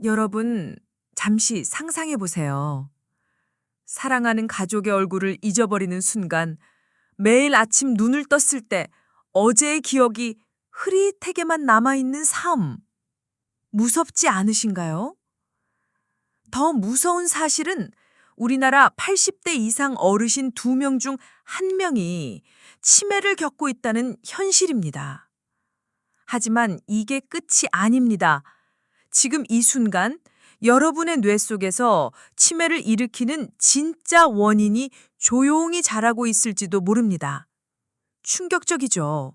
여러분, 잠시 상상해 보세요. 사랑하는 가족의 얼굴을 잊어버리는 순간, 매일 아침 눈을 떴을 때 어제의 기억이 흐릿하게만 남아있는 삶. 무섭지 않으신가요? 더 무서운 사실은 우리나라 80대 이상 어르신 2명 중 1명이 치매를 겪고 있다는 현실입니다. 하지만 이게 끝이 아닙니다. 지금 이 순간 여러분의 뇌 속에서 치매를 일으키는 진짜 원인이 조용히 자라고 있을지도 모릅니다. 충격적이죠.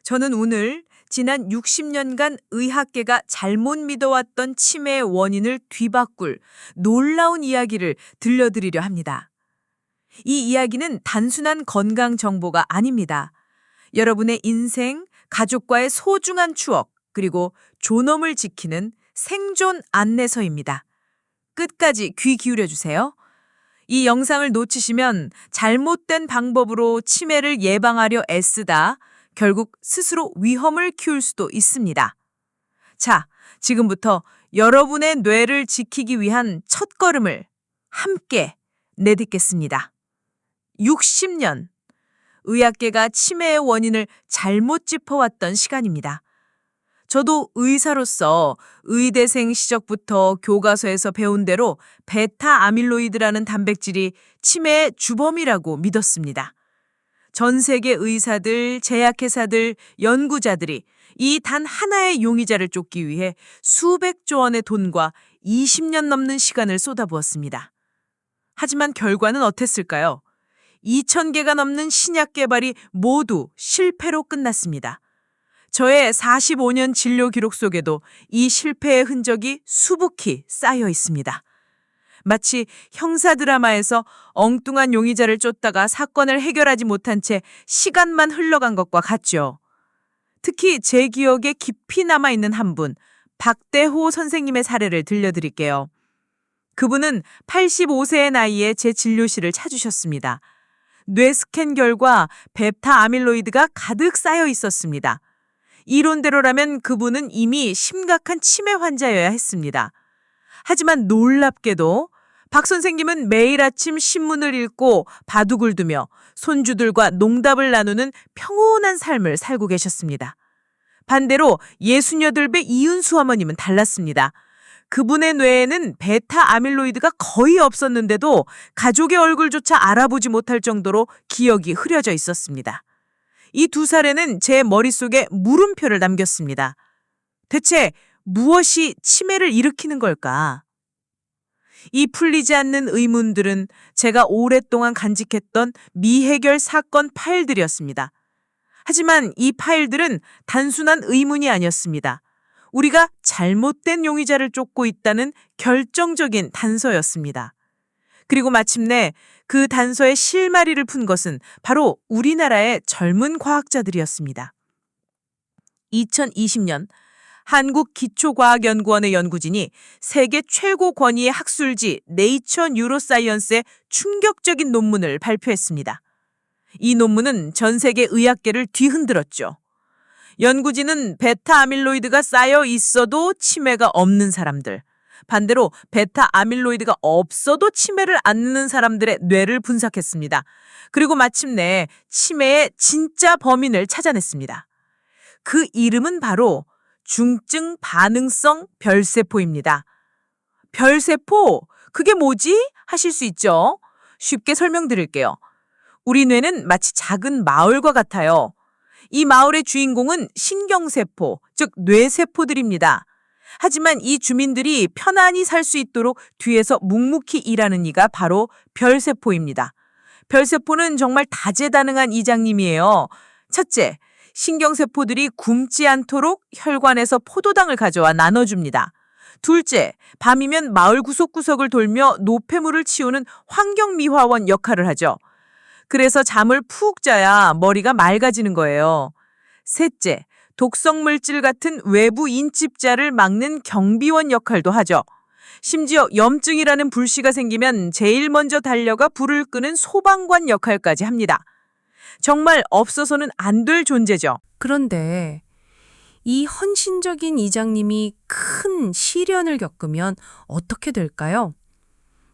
저는 오늘 지난 60년간 의학계가 잘못 믿어왔던 치매의 원인을 뒤바꿀 놀라운 이야기를 들려드리려 합니다. 이 이야기는 단순한 건강 정보가 아닙니다. 여러분의 인생, 가족과의 소중한 추억, 그리고 존엄을 지키는 생존 안내서입니다. 끝까지 귀 기울여 주세요. 이 영상을 놓치시면 잘못된 방법으로 치매를 예방하려 애쓰다 결국 스스로 위험을 키울 수도 있습니다. 자, 지금부터 여러분의 뇌를 지키기 위한 첫걸음을 함께 내딛겠습니다. 60년, 의학계가 치매의 원인을 잘못 짚어왔던 시간입니다. 저도 의사로서 의대생 시절부터 교과서에서 배운 대로 베타 아밀로이드라는 단백질이 치매의 주범이라고 믿었습니다. 전 세계 의사들, 제약회사들, 연구자들이 이 단 하나의 용의자를 쫓기 위해 수백조 원의 돈과 20년 넘는 시간을 쏟아부었습니다. 하지만 결과는 어땠을까요? 2,000개가 넘는 신약 개발이 모두 실패로 끝났습니다. 저의 45년 진료 기록 속에도 이 실패의 흔적이 수북히 쌓여 있습니다. 마치 형사 드라마에서 엉뚱한 용의자를 쫓다가 사건을 해결하지 못한 채 시간만 흘러간 것과 같죠. 특히 제 기억에 깊이 남아있는 한 분, 박대호 선생님의 사례를 들려드릴게요. 그분은 85세의 나이에 제 진료실을 찾으셨습니다. 뇌 스캔 결과 베타 아밀로이드가 가득 쌓여 있었습니다. 이론대로라면 그분은 이미 심각한 치매 환자여야 했습니다. 하지만 놀랍게도 박 선생님은 매일 아침 신문을 읽고 바둑을 두며 손주들과 농담을 나누는 평온한 삶을 살고 계셨습니다. 반대로 68배 이은수 어머님은 달랐습니다. 그분의 뇌에는 베타 아밀로이드가 거의 없었는데도 가족의 얼굴조차 알아보지 못할 정도로 기억이 흐려져 있었습니다. 이 두 사례는 제 머릿속에 물음표를 남겼습니다. 대체 무엇이 치매를 일으키는 걸까? 이 풀리지 않는 의문들은 제가 오랫동안 간직했던 미해결 사건 파일들이었습니다. 하지만 이 파일들은 단순한 의문이 아니었습니다. 우리가 잘못된 용의자를 쫓고 있다는 결정적인 단서였습니다. 그리고 마침내 그 단서의 실마리를 푼 것은 바로 우리나라의 젊은 과학자들이었습니다. 2020년 한국기초과학연구원의 연구진이 세계 최고 권위의 학술지 네이처 뉴로사이언스의 충격적인 논문을 발표했습니다. 이 논문은 전 세계 의학계를 뒤흔들었죠. 연구진은 베타 아밀로이드가 쌓여 있어도 치매가 없는 사람들, 반대로 베타 아밀로이드가 없어도 치매를 앓는 사람들의 뇌를 분석했습니다. 그리고 마침내 치매의 진짜 범인을 찾아냈습니다. 그 이름은 바로 중증 반응성 별세포입니다. 별세포? 그게 뭐지? 하실 수 있죠? 쉽게 설명드릴게요. 우리 뇌는 마치 작은 마을과 같아요. 이 마을의 주인공은 신경세포, 즉 뇌세포들입니다. 하지만 이 주민들이 편안히 살 수 있도록 뒤에서 묵묵히 일하는 이가 바로 별세포입니다. 별세포는 정말 다재다능한 이장님이에요. 첫째, 신경세포들이 굶지 않도록 혈관에서 포도당을 가져와 나눠줍니다. 둘째, 밤이면 마을 구석구석을 돌며 노폐물을 치우는 환경미화원 역할을 하죠. 그래서 잠을 푹 자야 머리가 맑아지는 거예요. 셋째, 독성물질 같은 외부 인집자를 막는 경비원 역할도 하죠. 심지어 염증이라는 불씨가 생기면 제일 먼저 달려가 불을 끄는 소방관 역할까지 합니다. 정말 없어서는 안 될 존재죠. 그런데 이 헌신적인 이장님이 큰 시련을 겪으면 어떻게 될까요?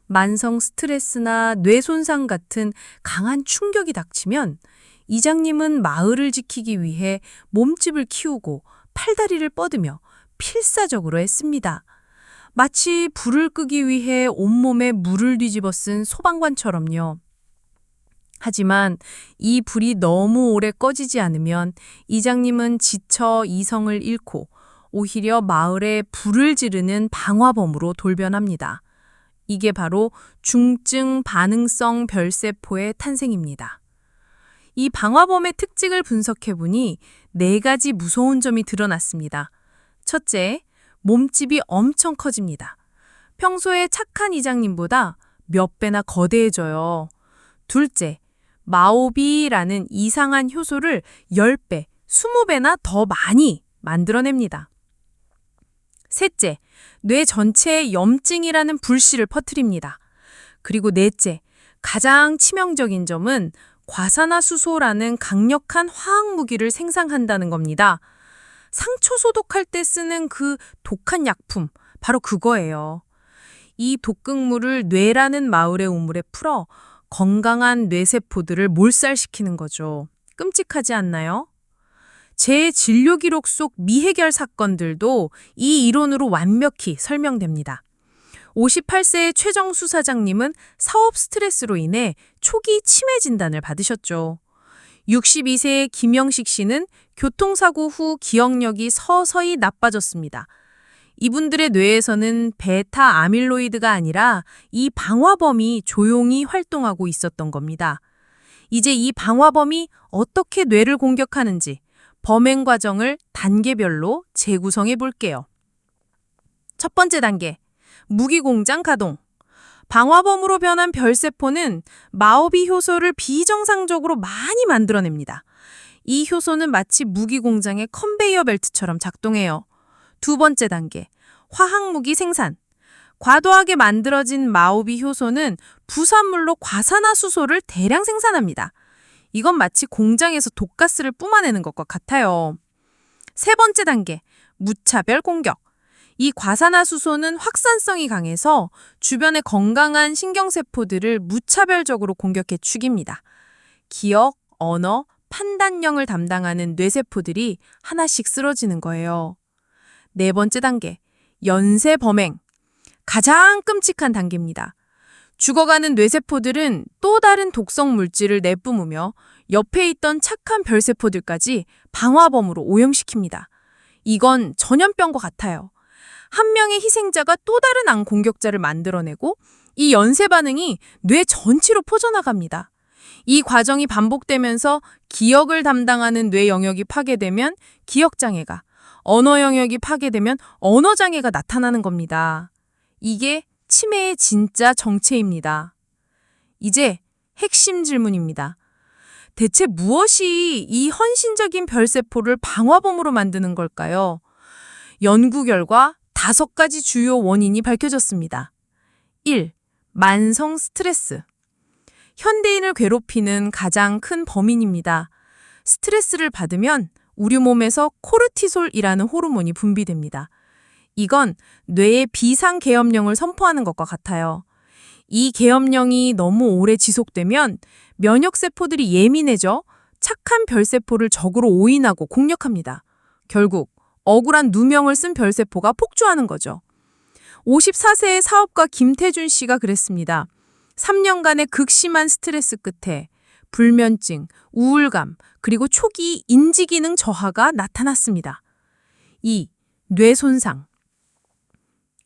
만성 스트레스나 뇌 손상 같은 강한 충격이 닥치면 이장님은 마을을 지키기 위해 몸집을 키우고 팔다리를 뻗으며 필사적으로 했습니다. 마치 불을 끄기 위해 온몸에 물을 뒤집어 쓴 소방관처럼요. 하지만 이 불이 너무 오래 꺼지지 않으면 이장님은 지쳐 이성을 잃고 오히려 마을에 불을 지르는 방화범으로 돌변합니다. 이게 바로 중증 반응성 별세포의 탄생입니다. 이 방화범의 특징을 분석해보니 4가지 무서운 점이 드러났습니다. 첫째, 몸집이 엄청 커집니다. 평소에 착한 이장님보다 몇 배나 거대해져요. 둘째, 마오비라는 이상한 효소를 10배, 20배나 더 많이 만들어냅니다. 셋째, 뇌 전체에 염증이라는 불씨를 퍼뜨립니다. 그리고 넷째, 가장 치명적인 점은 과산화수소라는 강력한 화학 무기를 생산한다는 겁니다. 상처 소독할 때 쓰는 그 독한 약품, 바로 그거예요. 이 독극물을 뇌라는 마을의 우물에 풀어 건강한 뇌세포들을 몰살시키는 거죠. 끔찍하지 않나요? 제 진료 기록 속 미해결 사건들도 이 이론으로 완벽히 설명됩니다. 58세의 최정 수사장님은 사업 스트레스로 인해 초기 치매 진단을 받으셨죠. 62세의 김영식 씨는 교통사고 후 기억력이 서서히 나빠졌습니다. 이분들의 뇌에서는 베타 아밀로이드가 아니라 이 방화범이 조용히 활동하고 있었던 겁니다. 이제 이 방화범이 어떻게 뇌를 공격하는지 범행 과정을 단계별로 재구성해 볼게요. 첫 번째 단계, 무기공장 가동. 방화범으로 변한 별세포는 마오비 효소를 비정상적으로 많이 만들어냅니다. 이 효소는 마치 무기공장의 컨베이어 벨트처럼 작동해요. 두 번째 단계, 화학무기 생산. 과도하게 만들어진 마오비 효소는 부산물로 과산화수소를 대량 생산합니다. 이건 마치 공장에서 독가스를 뿜어내는 것과 같아요. 세 번째 단계, 무차별 공격. 이 과산화수소는 확산성이 강해서 주변의 건강한 신경세포들을 무차별적으로 공격해 죽입니다. 기억, 언어, 판단력을 담당하는 뇌세포들이 하나씩 쓰러지는 거예요. 네 번째 단계, 연쇄 범행. 가장 끔찍한 단계입니다. 죽어가는 뇌세포들은 또 다른 독성 물질을 내뿜으며 옆에 있던 착한 별세포들까지 방화범으로 오염시킵니다. 이건 전염병과 같아요. 한 명의 희생자가 또 다른 암 공격자를 만들어내고 이 연쇄 반응이 뇌 전체로 퍼져나갑니다. 이 과정이 반복되면서 기억을 담당하는 뇌 영역이 파괴되면 기억장애가, 언어 영역이 파괴되면 언어장애가 나타나는 겁니다. 이게 치매의 진짜 정체입니다. 이제 핵심 질문입니다. 대체 무엇이 이 헌신적인 별세포를 방화범으로 만드는 걸까요? 연구 결과 5가지 주요 원인이 밝혀졌습니다. 1. 만성 스트레스. 현대인을 괴롭히는 가장 큰 범인입니다. 스트레스를 받으면 우리 몸에서 코르티솔이라는 호르몬이 분비됩니다. 이건 뇌의 비상계엄령을 선포하는 것과 같아요. 이 계엄령이 너무 오래 지속되면 면역세포들이 예민해져 착한 별세포를 적으로 오인하고 공격합니다. 결국 억울한 누명을 쓴 별세포가 폭주하는 거죠. 54세의 사업가 김태준 씨가 그랬습니다. 3년간의 극심한 스트레스 끝에 불면증, 우울감, 그리고 초기 인지기능 저하가 나타났습니다. 2. 뇌 손상.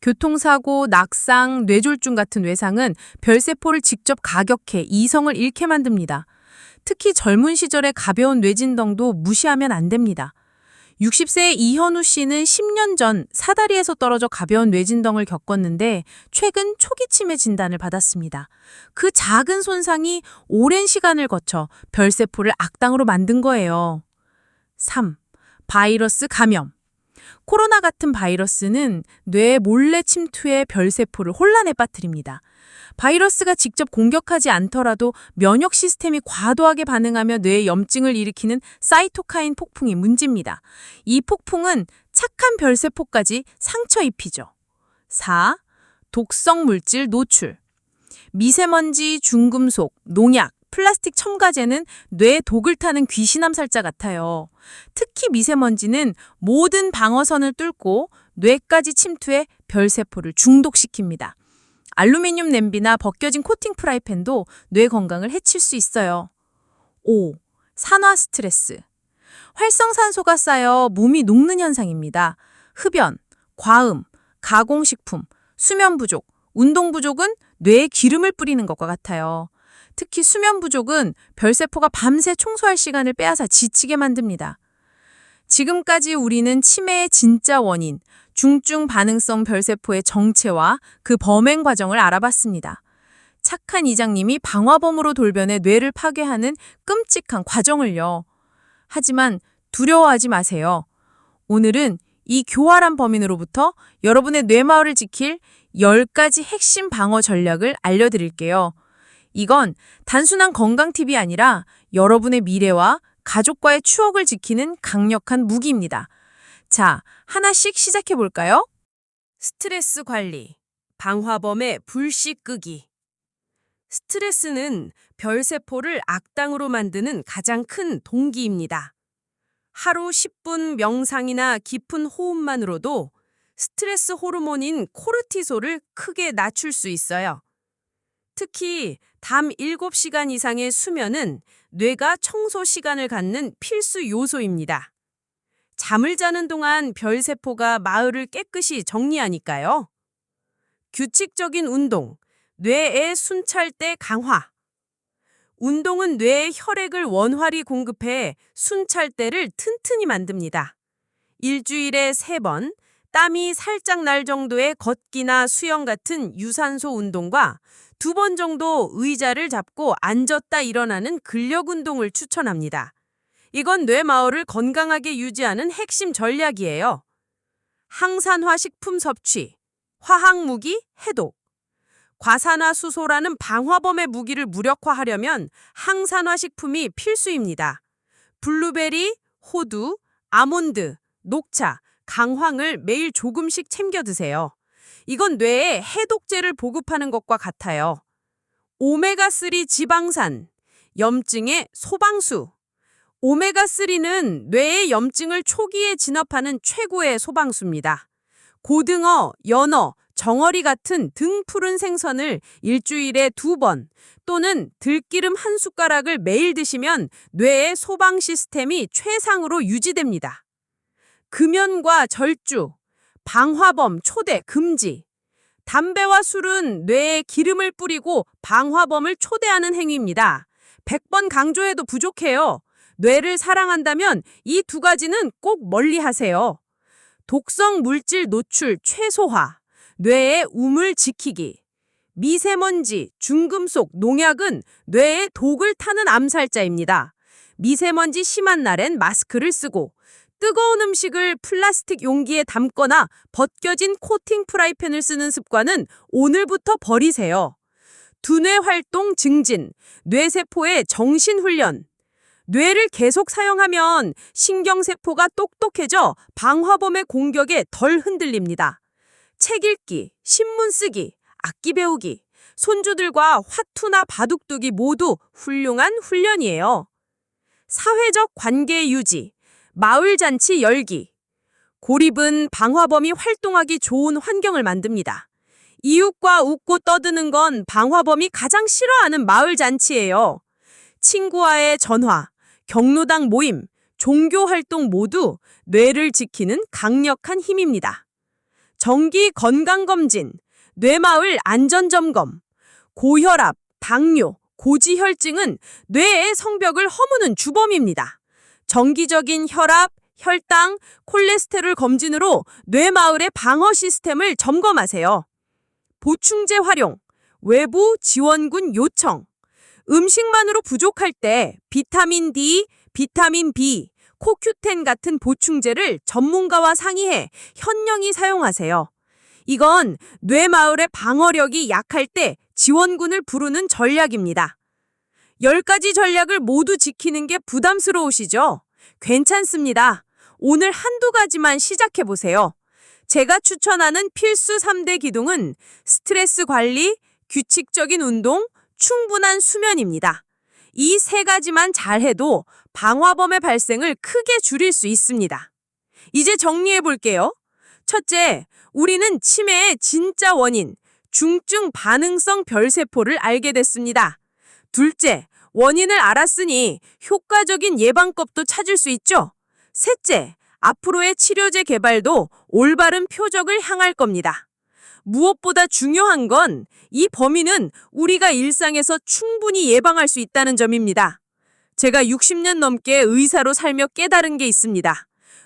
교통사고, 낙상, 뇌졸중 같은 외상은 별세포를 직접 가격해 이성을 잃게 만듭니다. 특히 젊은 시절의 가벼운 뇌진동도 무시하면 안 됩니다. 60세의 이현우 씨는 10년 전 사다리에서 떨어져 가벼운 뇌진동을 겪었는데 최근 초기 치매 진단을 받았습니다. 그 작은 손상이 오랜 시간을 거쳐 별세포를 악당으로 만든 거예요. 3. 바이러스 감염. 코로나 같은 바이러스는 뇌에 몰래 침투해 별세포를 혼란에 빠뜨립니다. 바이러스가 직접 공격하지 않더라도 면역 시스템이 과도하게 반응하며 뇌에 염증을 일으키는 사이토카인 폭풍이 문제입니다. 이 폭풍은 착한 별세포까지 상처 입히죠. 4. 독성 물질 노출. 미세먼지, 중금속, 농약, 플라스틱 첨가제는 뇌에 독을 타는 귀신 암살자 같아요. 특히 미세먼지는 모든 방어선을 뚫고 뇌까지 침투해 별세포를 중독시킵니다. 알루미늄 냄비나 벗겨진 코팅 프라이팬도 뇌 건강을 해칠 수 있어요. 5. 산화 스트레스. 활성산소가 쌓여 몸이 녹는 현상입니다. 흡연, 과음, 가공식품, 수면 부족, 운동 부족은 뇌에 기름을 뿌리는 것과 같아요. 특히 수면 부족은 별세포가 밤새 청소할 시간을 빼앗아 지치게 만듭니다. 지금까지 우리는 치매의 진짜 원인, 중증 반응성 별세포의 정체와 그 범행 과정을 알아봤습니다. 착한 이장님이 방화범으로 돌변해 뇌를 파괴하는 끔찍한 과정을요. 하지만 두려워하지 마세요. 오늘은 이 교활한 범인으로부터 여러분의 뇌마을을 지킬 10가지 핵심 방어 전략을 알려드릴게요. 이건 단순한 건강 팁이 아니라 여러분의 미래와 가족과의 추억을 지키는 강력한 무기입니다. 자, 하나씩 시작해 볼까요? 스트레스 관리, 방화범의 불씨 끄기. 스트레스는 별세포를 악당으로 만드는 가장 큰 동기입니다. 하루 10분 명상이나 깊은 호흡만으로도 스트레스 호르몬인 코르티솔을 크게 낮출 수 있어요. 특히 밤 7시간 이상의 수면은 뇌가 청소 시간을 갖는 필수 요소입니다. 잠을 자는 동안 별세포가 마을을 깨끗이 정리하니까요. 규칙적인 운동, 뇌의 순찰대 강화. 운동은 뇌에 혈액을 원활히 공급해 순찰대를 튼튼히 만듭니다. 일주일에 3번, 땀이 살짝 날 정도의 걷기나 수영 같은 유산소 운동과 2번 정도 의자를 잡고 앉았다 일어나는 근력 운동을 추천합니다. 이건 뇌마을을 건강하게 유지하는 핵심 전략이에요. 항산화 식품 섭취, 화학무기 해독. 과산화수소라는 방화범의 무기를 무력화하려면 항산화 식품이 필수입니다. 블루베리, 호두, 아몬드, 녹차, 강황을 매일 조금씩 챙겨 드세요. 이건 뇌에 해독제를 보급하는 것과 같아요. 오메가3 지방산, 염증의 소방수. 오메가3는 뇌의 염증을 초기에 진압하는 최고의 소방수입니다. 고등어, 연어, 정어리 같은 등 푸른 생선을 일주일에 2번 또는 들기름 1숟가락을 매일 드시면 뇌의 소방 시스템이 최상으로 유지됩니다. 금연과 절주, 방화범 초대 금지. 담배와 술은 뇌에 기름을 뿌리고 방화범을 초대하는 행위입니다. 100번 강조해도 부족해요. 뇌를 사랑한다면 이 2가지는 꼭 멀리 하세요. 독성 물질 노출 최소화, 뇌의 우물 지키기. 미세먼지, 중금속, 농약은 뇌에 독을 타는 암살자입니다. 미세먼지 심한 날엔 마스크를 쓰고 뜨거운 음식을 플라스틱 용기에 담거나 벗겨진 코팅 프라이팬을 쓰는 습관은 오늘부터 버리세요. 두뇌 활동 증진, 뇌세포의 정신훈련. 뇌를 계속 사용하면 신경세포가 똑똑해져 방화범의 공격에 덜 흔들립니다. 책 읽기, 신문 쓰기, 악기 배우기, 손주들과 화투나 바둑 두기 모두 훌륭한 훈련이에요. 사회적 관계 유지, 마을 잔치 열기. 고립은 방화범이 활동하기 좋은 환경을 만듭니다. 이웃과 웃고 떠드는 건 방화범이 가장 싫어하는 마을 잔치예요. 친구와의 전화, 경로당 모임, 종교 활동 모두 뇌를 지키는 강력한 힘입니다. 정기 건강검진, 뇌마을 안전점검, 고혈압, 당뇨, 고지혈증은 뇌의 성벽을 허무는 주범입니다. 정기적인 혈압, 혈당, 콜레스테롤 검진으로 뇌마을의 방어 시스템을 점검하세요. 보충제 활용, 외부 지원군 요청. 음식만으로 부족할 때 비타민 D, 비타민 B, 코큐텐 같은 보충제를 전문가와 상의해 현명히 사용하세요. 이건 뇌마을의 방어력이 약할 때 지원군을 부르는 전략입니다. 10가지 전략을 모두 지키는 게 부담스러우시죠? 괜찮습니다. 오늘 한두 가지만 시작해보세요. 제가 추천하는 필수 3대 기둥은 스트레스 관리, 규칙적인 운동, 충분한 수면입니다. 이 3가지만 잘해도 방화범의 발생을 크게 줄일 수 있습니다. 이제 정리해볼게요. 첫째, 우리는 치매의 진짜 원인, 중증 반응성 별세포를 알게 됐습니다. 둘째, 원인을 알았으니 효과적인 예방법도 찾을 수 있죠. 셋째, 앞으로의 치료제 개발도 올바른 표적을 향할 겁니다. 무엇보다 중요한 건 이 범인은 우리가 일상에서 충분히 예방할 수 있다는 점입니다. 제가 60년 넘게 의사로 살며 깨달은 게 있습니다.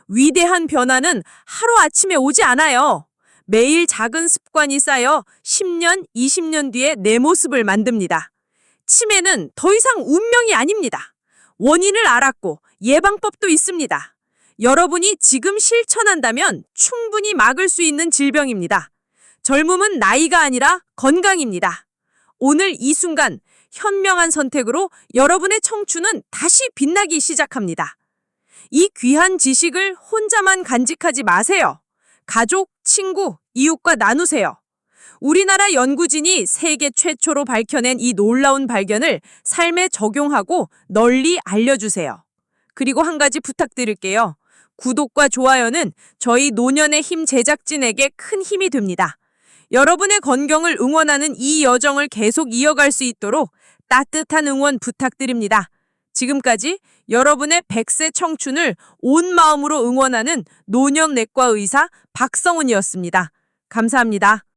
위대한 변화는 하루아침에 오지 않아요. 매일 작은 습관이 쌓여 10년, 20년 뒤에 내 모습을 만듭니다. 치매는 더 이상 운명이 아닙니다. 원인을 알았고 예방법도 있습니다. 여러분이 지금 실천한다면 충분히 막을 수 있는 질병입니다. 젊음은 나이가 아니라 건강입니다. 오늘 이 순간 현명한 선택으로 여러분의 청춘은 다시 빛나기 시작합니다. 이 귀한 지식을 혼자만 간직하지 마세요. 가족, 친구, 이웃과 나누세요. 우리나라 연구진이 세계 최초로 밝혀낸 이 놀라운 발견을 삶에 적용하고 널리 알려주세요. 그리고 한 가지 부탁드릴게요. 구독과 좋아요는 저희 노년의 힘 제작진에게 큰 힘이 됩니다. 여러분의 건강을 응원하는 이 여정을 계속 이어갈 수 있도록 따뜻한 응원 부탁드립니다. 지금까지 여러분의 100세 청춘을 온 마음으로 응원하는 노년내과 의사 박성훈이었습니다. 감사합니다.